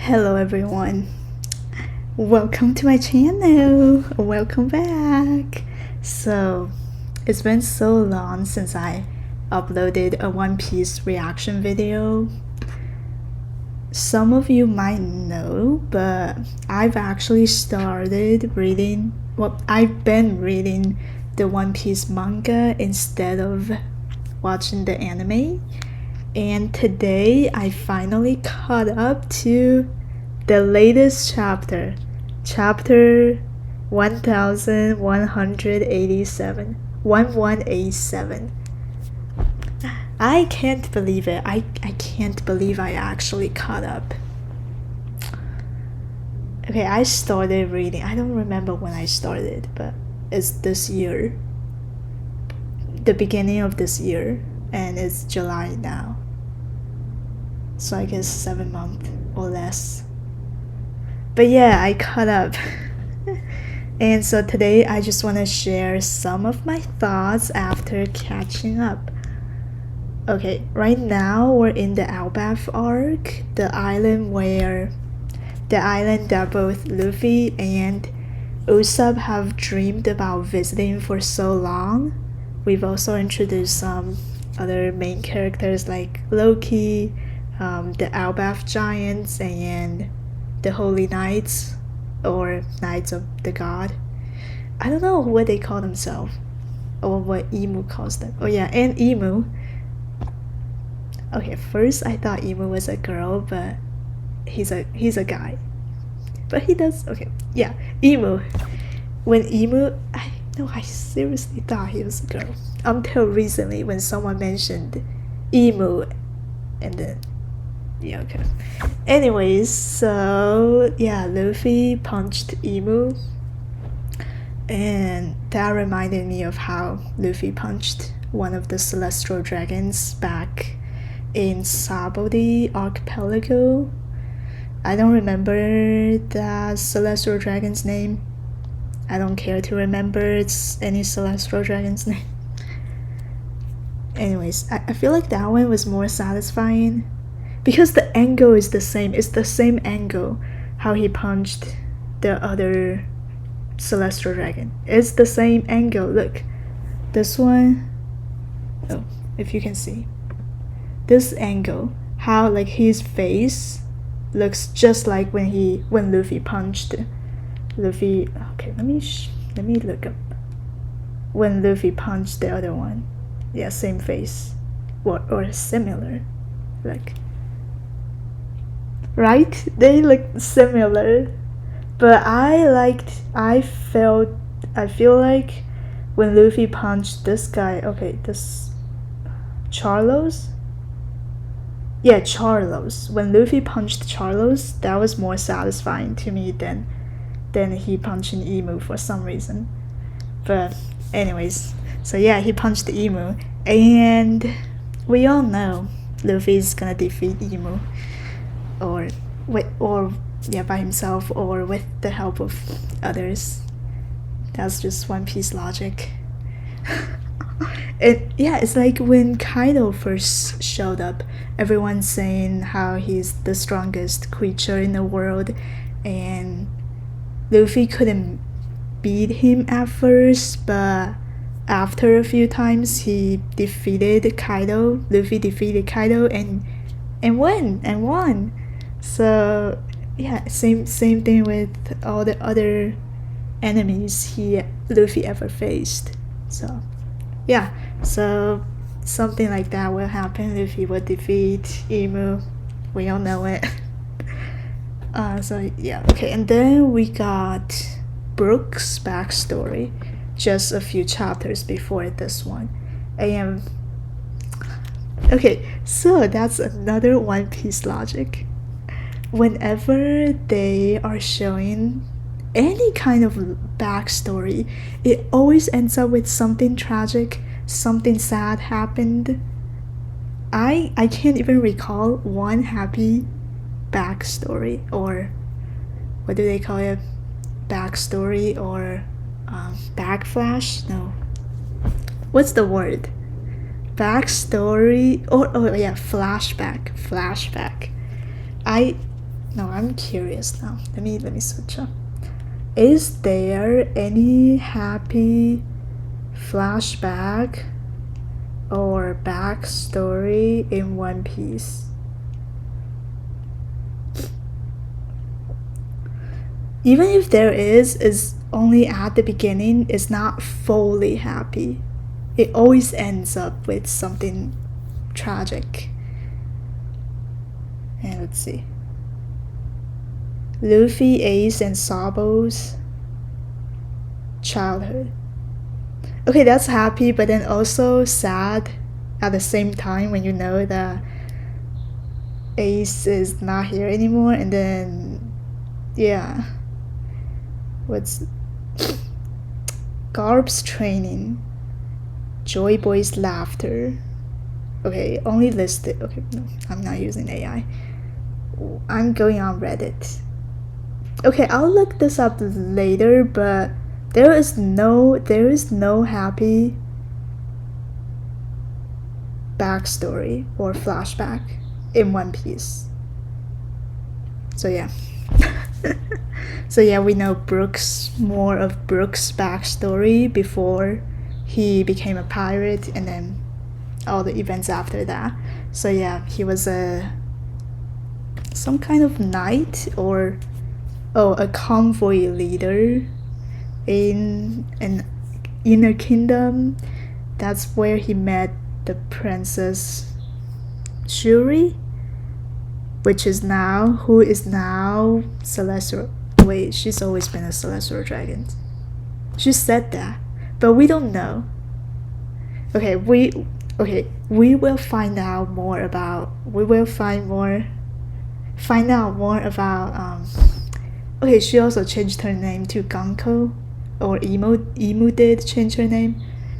Hello everyone. Welcome to my channel. Welcome back. So, it's been so long since I uploaded a One Piece reaction video. Some of you might know, but I've actually started reading, I've been reading the One Piece manga instead of watching the anime. And today I finally caught up to the latest chapter 1187. 1187. I can't believe it. I can't believe I actually caught up. Okay, I started reading. I don't remember when I started, but it's this year. The beginning of this year, and it's July now. So I guess 7 months or less. But yeah, I caught up. And so today I just want to share some of my thoughts after catching up. Okay, right now we're in the Elbaf Arc, the island that both Luffy and Usopp have dreamed about visiting for so long. We've also introduced some other main characters like Loki, the Elbaf Giants, and the Holy Knights, or Knights of the God. I don't know what they call themselves, or what Emu calls them. Oh yeah, and Emu. Okay, first I thought Emu was a girl, but he's a guy. But he does, okay, yeah, Emu. When Emu, I seriously thought he was a girl. Until recently when someone mentioned Emu, and then yeah, okay. Anyways, so yeah, Luffy punched Emu, and that reminded me of how Luffy punched one of the celestial dragons back in Sabodi Archipelago. I don't remember the celestial dragon's name. I don't care to remember any celestial dragon's name. Anyways, I feel like that one was more satisfying because the angle is the same. It's the same angle how he punched the other celestial dragon. It's the same angle. Look, this one. Oh, if you can see, this angle, how like his face looks just like when Luffy punched Luffy. Okay, let me look up when Luffy punched the other one. Yeah, same face, or similar, like. Right? They look similar, but I feel like when Luffy punched this guy, okay, this Charlos? Yeah, Charlos. When Luffy punched Charlos, that was more satisfying to me than he punching Emu for some reason. But anyways, so yeah, he punched Emu, and we all know Luffy's gonna defeat Emu. Or by himself, or with the help of others. That's just One Piece logic. It's like when Kaido first showed up, everyone's saying how he's the strongest creature in the world, and Luffy couldn't beat him at first, but after a few times he defeated Kaido. Luffy defeated Kaido and won. So yeah, same thing with all the other enemies Luffy ever faced. So yeah, so something like that will happen. Luffy will defeat Emu. We all know it. So yeah, okay, and then we got Brook's backstory just a few chapters before this one. And okay, so that's another One Piece logic. Whenever they are showing any kind of backstory, it always ends up with something tragic, something sad happened. I can't even recall one happy backstory, or what do they call it? Backstory, or backflash? No. What's the word? Backstory, or oh yeah, flashback. No, I'm curious now. Let me search up. Is there any happy flashback or backstory in One Piece? Even if there is only at the beginning, it's not fully happy. It always ends up with something tragic. And let's see. Luffy, Ace, and Sabo's childhood. Okay, that's happy, but then also sad at the same time when you know that Ace is not here anymore, and then, yeah. What's Garb's training, Joy Boy's laughter. Okay, only listed. Okay, no, I'm not using AI. I'm going on Reddit. Okay, I'll look this up later, but there is no happy backstory or flashback in One Piece. So yeah. So yeah, we know more of Brooks' backstory before he became a pirate, and then all the events after that. So yeah, he was some kind of knight or a convoy leader in an inner kingdom. That's where he met the princess Shuri, who is now Celestial. Wait, she's always been a Celestial Dragon. She said that, but we don't know. Okay, we will find out more about. Find out more about. Okay, she also changed her name to Ganko, or Emu did change her name,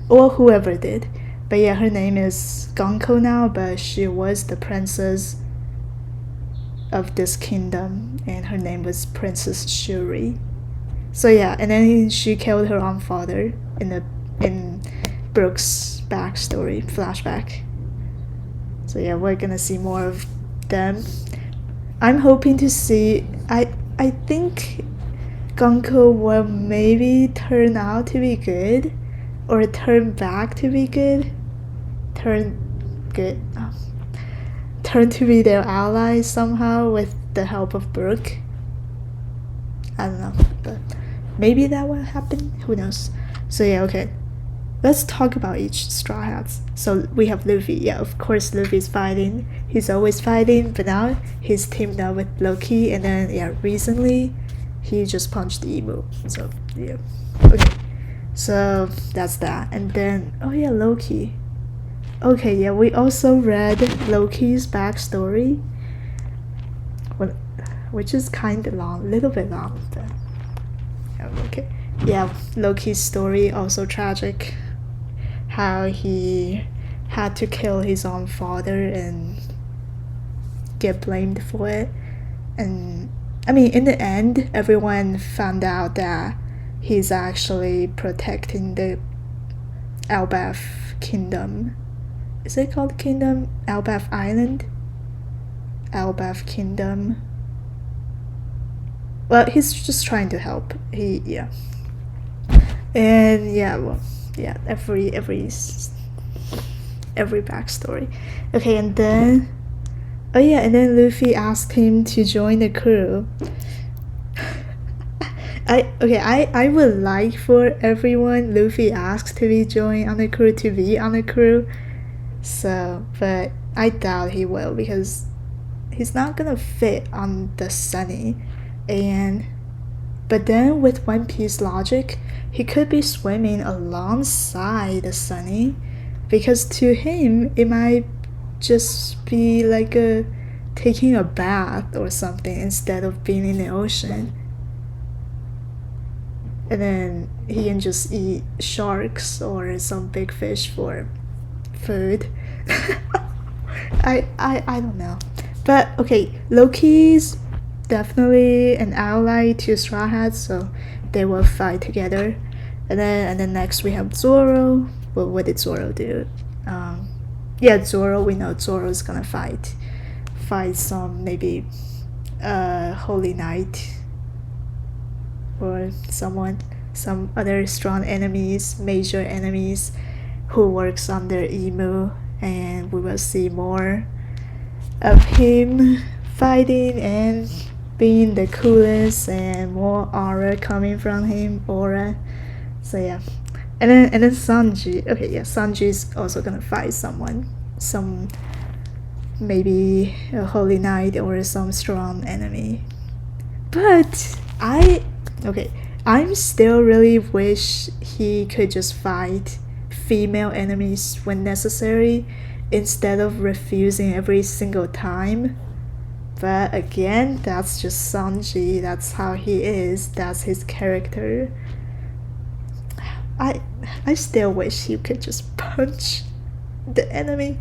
or whoever did. But yeah, her name is Ganko now, but she was the princess of this kingdom, and her name was Princess Shuri. So yeah, and then she killed her own father in Brooks' backstory flashback. So yeah, we're gonna see more of them. I'm hoping to see. I think Gunko will maybe turn out to be good, or turn back to be good. Turn to be their ally somehow with the help of Brooke. I don't know, but maybe that will happen. Who knows? So yeah, okay. Let's talk about each Straw Hats. So we have Luffy. Yeah, of course Luffy's fighting. He's always fighting, but now he's teamed up with Loki, and then yeah, recently he just punched Emu. So yeah. Okay. So that's that. And then oh yeah, Loki. Okay, yeah, we also read Loki's backstory, which is kind of long, a little bit long, but yeah, okay. Yeah, Loki's story also tragic. How he had to kill his own father and get blamed for it. And I mean, in the end, everyone found out that he's actually protecting the Elbaf Kingdom. Is it called Kingdom? Elbaf Island? Elbaf Kingdom. Well, he's just trying to help. Yeah. And yeah, well, yeah, every backstory. Okay, and then oh yeah, and then Luffy asked him to join the crew. I would like for everyone Luffy asked to be joined on the crew to be on the crew. So, but I doubt he will, because he's not gonna fit on the Sunny. But then with One Piece logic, he could be swimming alongside the Sunny, because to him it might just be like taking a bath or something instead of being in the ocean. And then he can just eat sharks or some big fish for food. I don't know. But okay, Loki's definitely an ally to Straw Hats, so they will fight together. And then next we have Zoro. Well, what did Zoro do? Yeah, Zoro, we know Zoro's gonna fight some maybe Holy Knight or some other strong enemies, major enemies who works under Emu, and we will see more of him fighting and being the coolest, and more aura coming from him, aura. So yeah, and then Sanji. Okay, yeah, Sanji is also gonna fight someone, some maybe a Holy Knight or some strong enemy. But I'm still really wish he could just fight female enemies when necessary instead of refusing every single time. But again, that's just Sanji, that's how he is, that's his character. I still wish he could just punch the enemy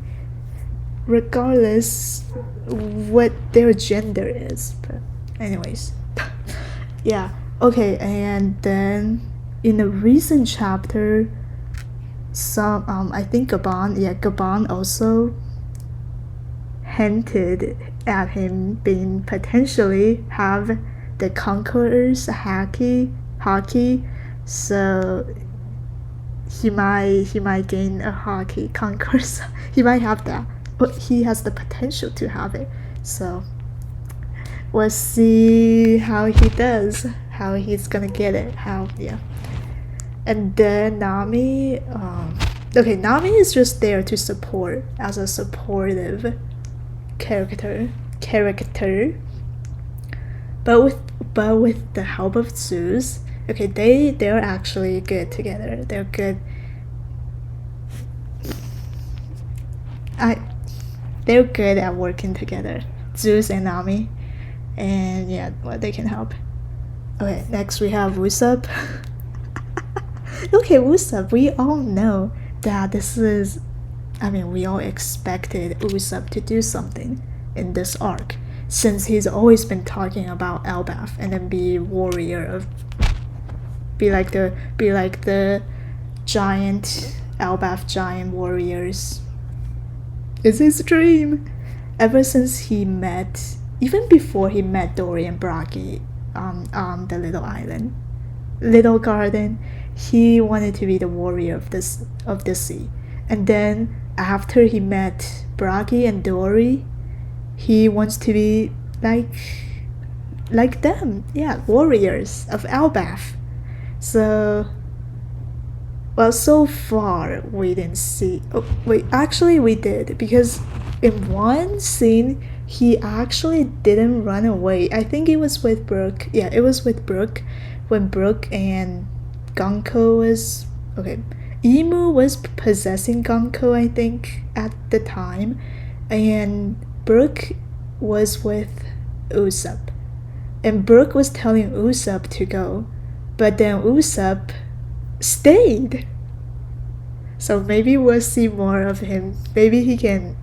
regardless what their gender is. But anyways, yeah, okay. And then in a recent chapter, I think Gabon also hinted at him being potentially have the Conqueror's haki, so he might gain a haki Conqueror's. He might have that, but he has the potential to have it. So we'll see how he does, how he's gonna get it, And then Nami, Nami is just there to support, as a supportive character. But with the help of Zeus, they're actually good together. They're good. They're good at working together, Zeus and Nami, and yeah, well, they can help. Okay, next we have Usopp. Okay, Usopp, we all know that we all expected Usopp to do something in this arc, since he's always been talking about Elbaf and then be like the giant Elbaf giant warriors. It's his dream. Ever since even before he met Dory and Bragi on the little garden, he wanted to be the warrior of the sea. And then after he met Bragi and Dory, he wants to be like them, warriors of Elbaf. So far we didn't see. Actually we did, because in one scene he actually didn't run away. I think it was with Brook. Yeah, it was with Brook, when Brook and Gonko was Emu was possessing Gonko, I think, at the time, and Brook was with Usopp, and Brook was telling Usopp to go, but then Usopp stayed. So maybe we'll see more of him. Maybe he can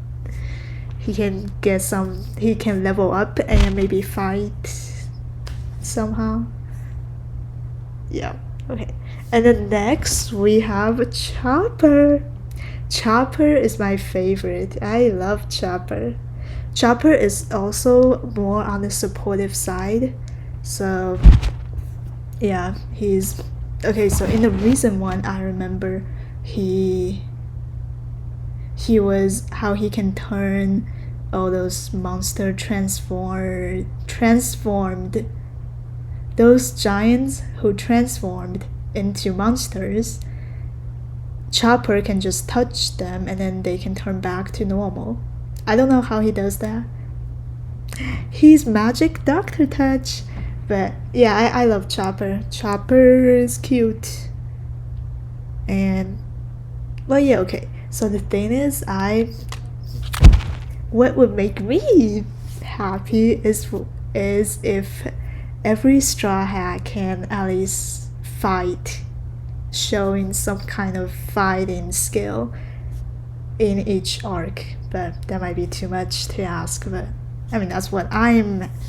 level up and maybe fight somehow. Yeah, okay. And then next we have Chopper. Chopper is my favorite. I love Chopper. Chopper is also more on the supportive side. So yeah, he's okay. So in the recent one, I remember he was how he can turn all those monster transformed, those giants who transformed into monsters. Chopper can just touch them and then they can turn back to normal. I don't know how he does that. He's magic Doctor Touch. But yeah, I love Chopper. Chopper is cute. And so the thing is, what would make me happy is if every Straw Hat can at least fight, showing some kind of fighting skill in each arc. But that might be too much to ask, but that's what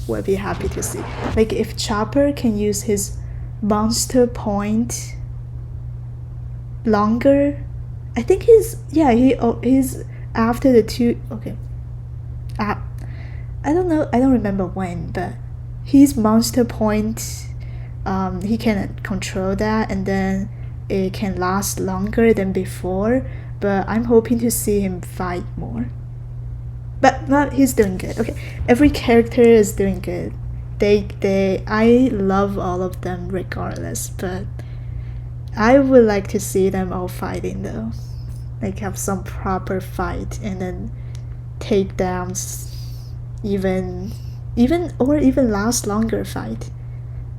would be happy to see. Like if Chopper can use his monster point longer, I think he's after the two. I I don't know, I don't remember when, but his monster point, he can control that, and then it can last longer than before. But I'm hoping to see him fight more. But he's doing good. Okay, every character is doing good. I love all of them regardless, but I would like to see them all fighting though. Like have some proper fight and then takedowns, even last longer fight,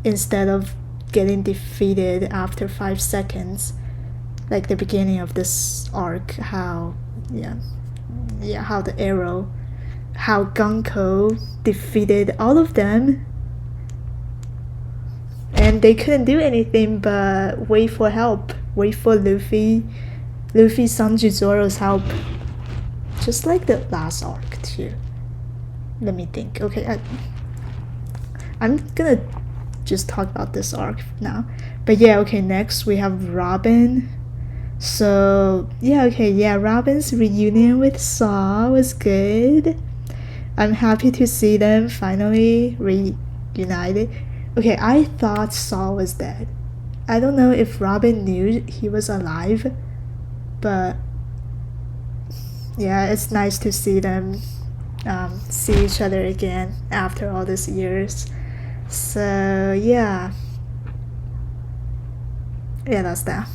instead of getting defeated after 5 seconds, like the beginning of this arc. How the arrow, how Gunko defeated all of them, and they couldn't do anything but wait for help, wait for Luffy Sanji Zoro's help, just like the last arc too. Let me think. Okay, I'm gonna just talk about this arc now. But yeah, okay, next we have Robin. So yeah, Robin's reunion with Saw was good. I'm happy to see them finally reunited. Okay, I thought Saw was dead. I don't know if Robin knew he was alive, but yeah, it's nice to see them see each other again after all these years. So yeah, that's that.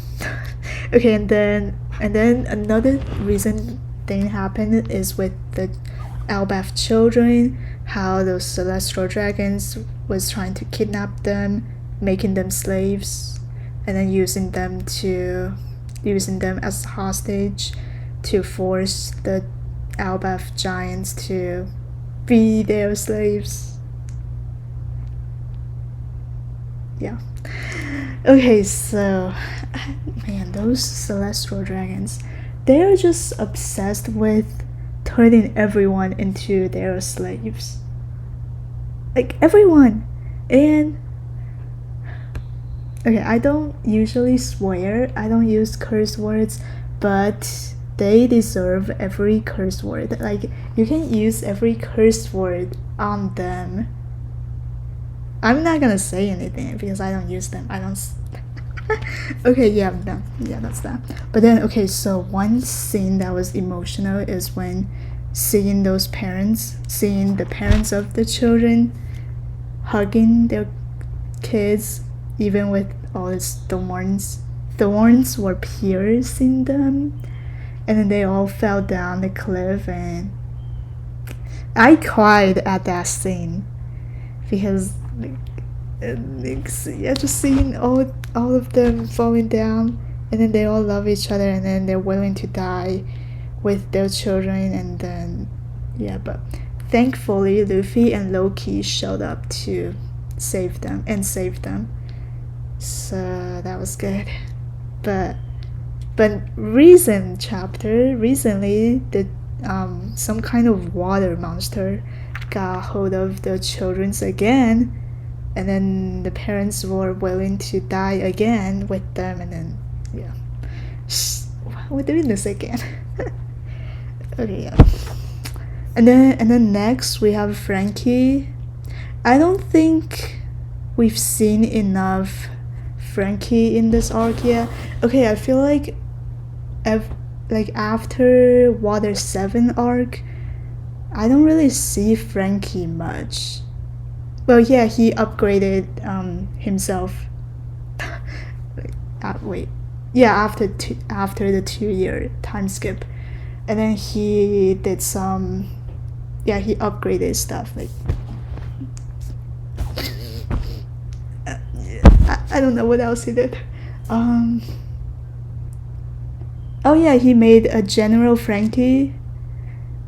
Okay, and then another reason thing happened is with the Elbaf children, how those celestial dragons was trying to kidnap them, making them slaves, and then using them as hostage to force the Elbaf giants to be their slaves. Yeah. Okay, so man, those celestial dragons, they're just obsessed with turning everyone into their slaves. Like everyone. And okay, I don't usually swear, I don't use curse words, but they deserve every curse word. Like you can use every curse word on them. I'm not gonna say anything because I don't use them. I don't okay, yeah, I'm done. Yeah, that's that. But then okay, so one scene that was emotional is when seeing the parents of the children hugging their kids, even with all its thorns. Thorns were piercing them, and then they all fell down the cliff, and I cried at that scene because just seeing all of them falling down, and then they all love each other, and then they're willing to die with their children, and then but thankfully Luffy and Loki showed up to save them. So that was good. But recently the some kind of water monster got hold of the children's again, and then the parents were willing to die again with them, and then we're doing this again. Okay, yeah. And then next we have Frankie. I don't think we've seen enough Frankie in this arc yet. Okay, I feel like after Water 7 arc, I don't really see Frankie much. Well, yeah, he upgraded himself. After the 2-year time skip, and then he did some. Yeah, he upgraded stuff like. I don't know what else he did. Oh yeah, he made a General Frankie,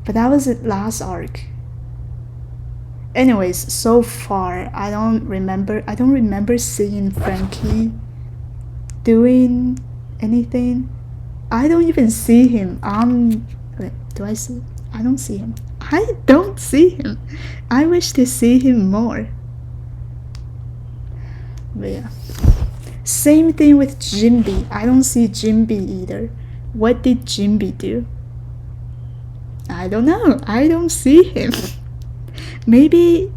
but that was the last arc. Anyways, so far I don't remember seeing Frankie doing anything. I don't even see him on. Do I see? I don't see him. I don't see him. I wish to see him more. But yeah. Same thing with Jinbe. I don't see Jinbe either. What did Jinbe do? I don't know. I don't see him. maybe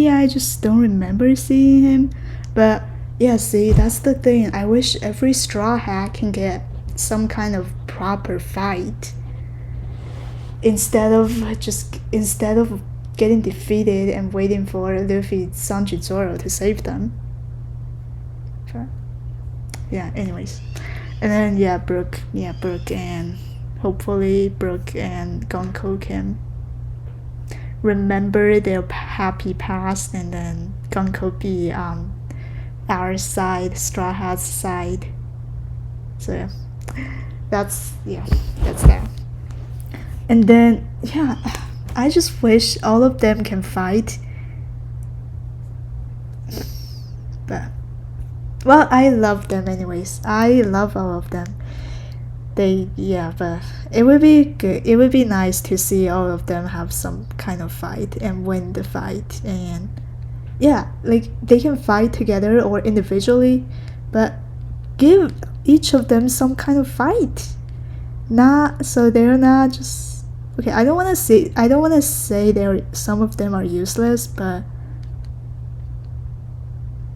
I just don't remember seeing him. But yeah, see, that's the thing. I wish every Straw Hat can get some kind of proper fight instead of getting defeated and waiting for Luffy, Sanji, Zoro to save them. But, yeah, anyways. And then yeah, Brook and hopefully Brook and Gonko can remember their happy past, and then Gonko be on our side, Straw Hat's side. So yeah, that's that. And then yeah, I just wish all of them can fight. But well, I love them anyways. I love all of them. But it would be good. It would be nice to see all of them have some kind of fight and win the fight. And yeah, like they can fight together or individually, but give each of them some kind of fight. Not so they're not just okay. I don't want to say some of them are useless, but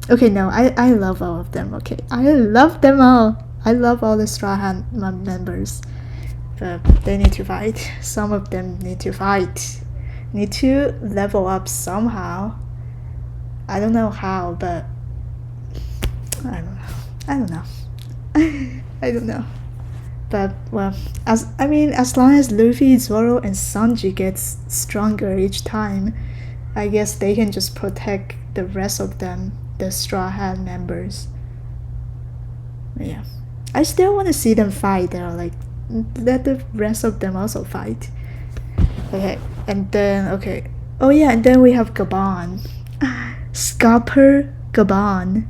okay, no, I love all of them. Okay, I love them all. I love all the Straw Hat members, but they need to fight. Some of them need to fight. Need to level up somehow. I don't know how, but I don't know. I don't know. But well, as long as Luffy, Zoro, and Sanji gets stronger each time, I guess they can just protect the rest of them, the Straw Hat members. But yeah, I still want to see them fight. They're like, let the rest of them also fight. Okay, and then oh yeah, and then we have Gabon, Scupper Gabon.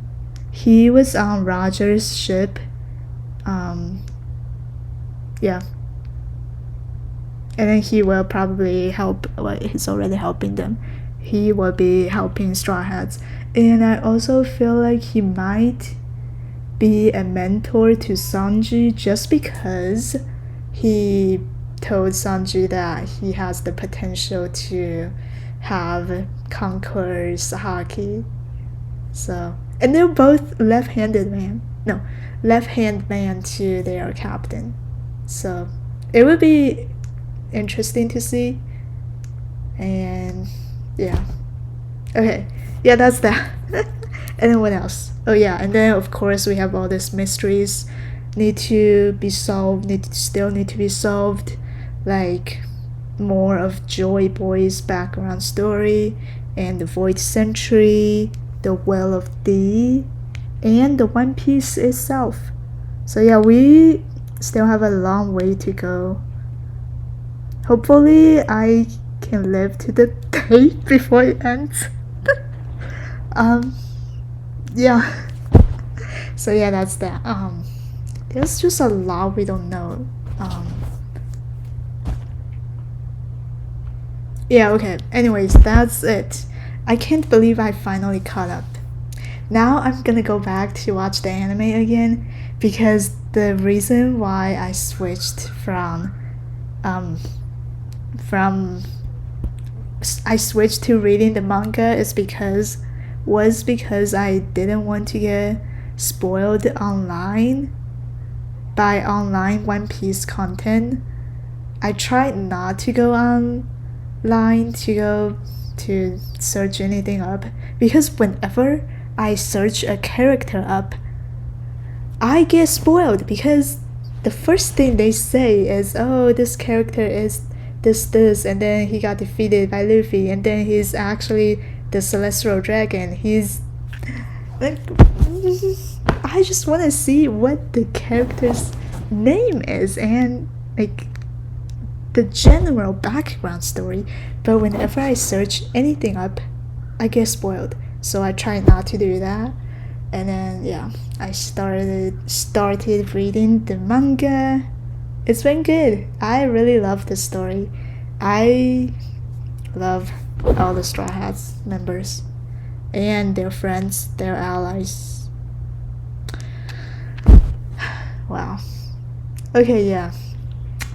He was on Roger's ship. Yeah. And then he will probably help. Well, he's already helping them. He will be helping Straw Hats, and I also feel like he might be a mentor to Sanji just because he told Sanji that he has the potential to have Conqueror's haki. So, and they're both left-hand man to their captain. So it would be interesting to see. And yeah. Okay. Yeah, that's that. And then what else? Oh yeah, and then of course we have all these mysteries need to be solved, still need to be solved, like more of Joy Boy's background story, and the Void Century, the Well of D, and the One Piece itself. So yeah, we still have a long way to go. Hopefully I can live to the day before it ends. Yeah. So yeah, that's that. There's just a lot we don't know. Yeah, okay. Anyways, that's it. I can't believe I finally caught up. Now I'm gonna go back to watch the anime again, because the reason why I switched from I switched to reading the manga is because I didn't want to get spoiled online by online One Piece content. I tried not to go online to search anything up, because whenever I search a character up, I get spoiled, because the first thing they say is, oh, this character is this, and then he got defeated by Luffy, and then he's actually the Celestial Dragon. He's like, I just want to see what the character's name is and like the general background story. But whenever I search anything up, I get spoiled. So I try not to do that. And then yeah, I started reading the manga. It's been good. I really love the story. I love all the Straw Hats members and their friends, their allies. Wow. Okay, yeah.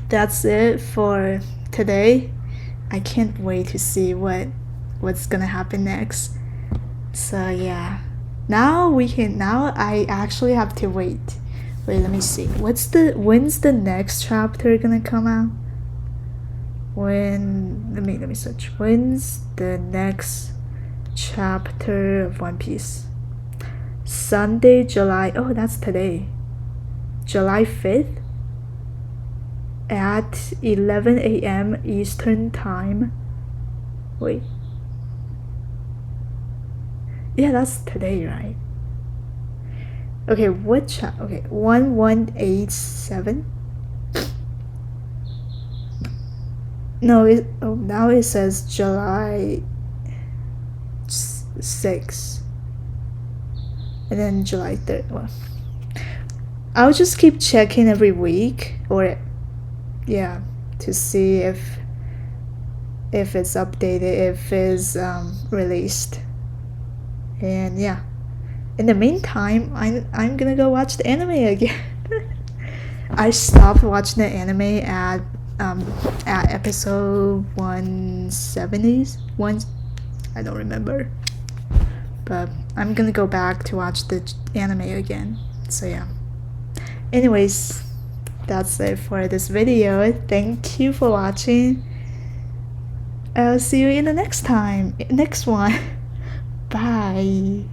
That's it for today. I can't wait to see what what's gonna happen next. So yeah, now I actually have to wait. Wait, let me see. When's the next chapter gonna come out? Let me search. When's the next chapter of One Piece? Sunday, July. Oh, that's today. July 5th at 11 a.m. Eastern Time. Wait. Yeah, that's today, right? Okay, okay, 1187. No, now it says July 6. And then July 3rd. Well, I'll just keep checking every week, or yeah, to see if it's updated, if it's released. And yeah, in the meantime, I'm gonna go watch the anime again. I stopped watching the anime at episode 170s. I don't remember, but I'm gonna go back to watch the anime again. So yeah. Anyways, that's it for this video. Thank you for watching. I'll see you in the next one. Bye.